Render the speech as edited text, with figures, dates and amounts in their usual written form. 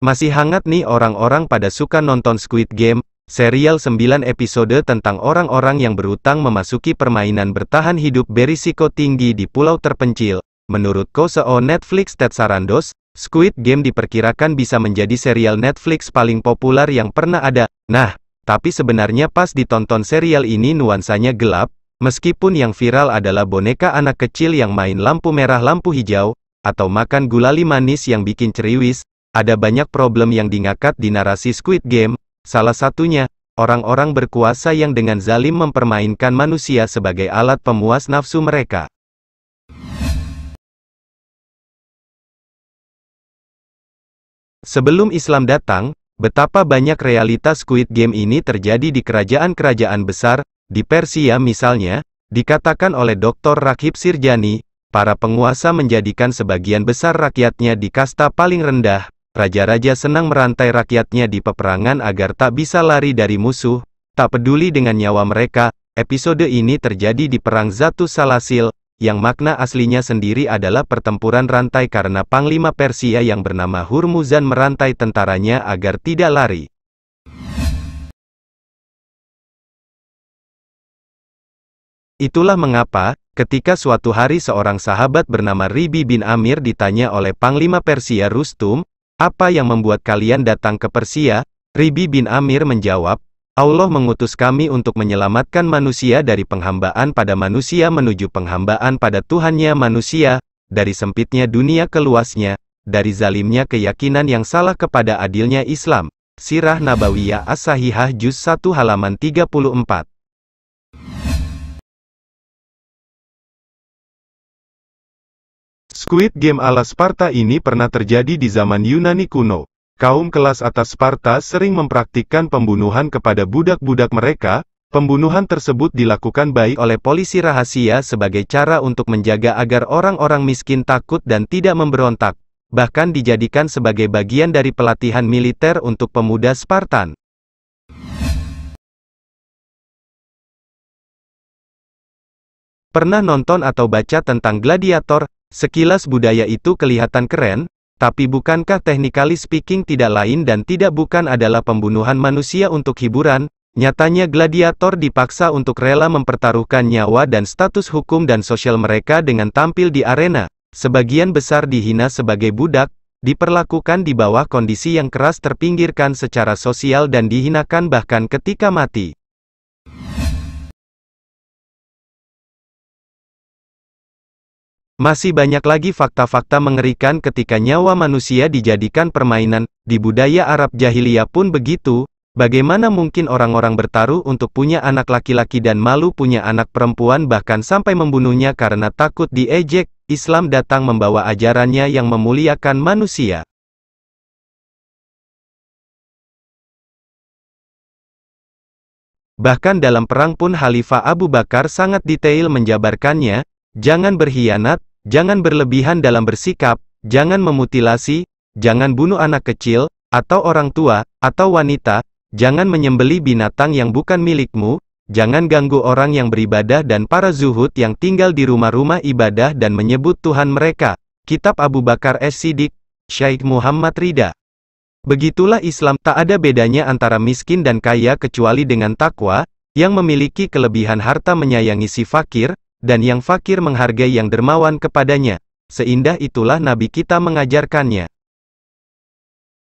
Masih hangat nih orang-orang pada suka nonton Squid Game, serial 9 episode tentang orang-orang yang berutang memasuki permainan bertahan hidup berisiko tinggi di pulau terpencil. Menurut CEO Netflix Ted Sarandos, Squid Game diperkirakan bisa menjadi serial Netflix paling populer yang pernah ada. Nah, tapi sebenarnya pas ditonton serial ini nuansanya gelap, meskipun yang viral adalah boneka anak kecil yang main lampu merah lampu hijau, atau makan gulali manis yang bikin ceriwis. Ada banyak problem yang diangkat di narasi Squid Game, salah satunya, orang-orang berkuasa yang dengan zalim mempermainkan manusia sebagai alat pemuas nafsu mereka. Sebelum Islam datang, betapa banyak realitas Squid Game ini terjadi di kerajaan-kerajaan besar, di Persia misalnya, dikatakan oleh Dr. Raghib Sirjani, para penguasa menjadikan sebagian besar rakyatnya di kasta paling rendah. Raja-raja senang merantai rakyatnya di peperangan agar tak bisa lari dari musuh, tak peduli dengan nyawa mereka. Episode ini terjadi di Perang Zatu Salasil, yang makna aslinya sendiri adalah pertempuran rantai karena Panglima Persia yang bernama Hurmuzan merantai tentaranya agar tidak lari. Itulah mengapa, ketika suatu hari seorang sahabat bernama Ribi bin Amir ditanya oleh Panglima Persia Rustum, "Apa yang membuat kalian datang ke Persia?" Ribi bin Amir menjawab, "Allah mengutus kami untuk menyelamatkan manusia dari penghambaan pada manusia menuju penghambaan pada Tuhannya manusia, dari sempitnya dunia ke luasnya, dari zalimnya keyakinan yang salah kepada adilnya Islam." Sirah Nabawiyah As-Sahihah Juz 1 halaman 34. Squid Game ala Sparta ini pernah terjadi di zaman Yunani kuno. Kaum kelas atas Sparta sering mempraktikkan pembunuhan kepada budak-budak mereka. Pembunuhan tersebut dilakukan baik oleh polisi rahasia sebagai cara untuk menjaga agar orang-orang miskin takut dan tidak memberontak. Bahkan dijadikan sebagai bagian dari pelatihan militer untuk pemuda Spartan. Pernah nonton atau baca tentang gladiator? Sekilas budaya itu kelihatan keren, tapi bukankah technically speaking tidak lain dan tidak bukan adalah pembunuhan manusia untuk hiburan? Nyatanya gladiator dipaksa untuk rela mempertaruhkan nyawa dan status hukum dan sosial mereka dengan tampil di arena. Sebagian besar dihina sebagai budak, diperlakukan di bawah kondisi yang keras, terpinggirkan secara sosial dan dihinakan bahkan ketika mati. Masih banyak lagi fakta-fakta mengerikan ketika nyawa manusia dijadikan permainan. Di budaya Arab jahiliyah pun begitu. Bagaimana mungkin orang-orang bertaruh untuk punya anak laki-laki dan malu punya anak perempuan bahkan sampai membunuhnya karena takut diejek? Islam datang membawa ajarannya yang memuliakan manusia. Bahkan dalam perang pun Khalifah Abu Bakar sangat detail menjabarkannya. Jangan berkhianat, jangan berlebihan dalam bersikap, jangan memutilasi, jangan bunuh anak kecil, atau orang tua, atau wanita, jangan menyembelih binatang yang bukan milikmu, jangan ganggu orang yang beribadah dan para zuhud yang tinggal di rumah-rumah ibadah dan menyebut Tuhan mereka. Kitab Abu Bakar As-Siddiq, Syekh Muhammad Ridha. Begitulah Islam, tak ada bedanya antara miskin dan kaya kecuali dengan takwa, yang memiliki kelebihan harta menyayangi si fakir, dan yang fakir menghargai yang dermawan kepadanya. Seindah itulah Nabi kita mengajarkannya.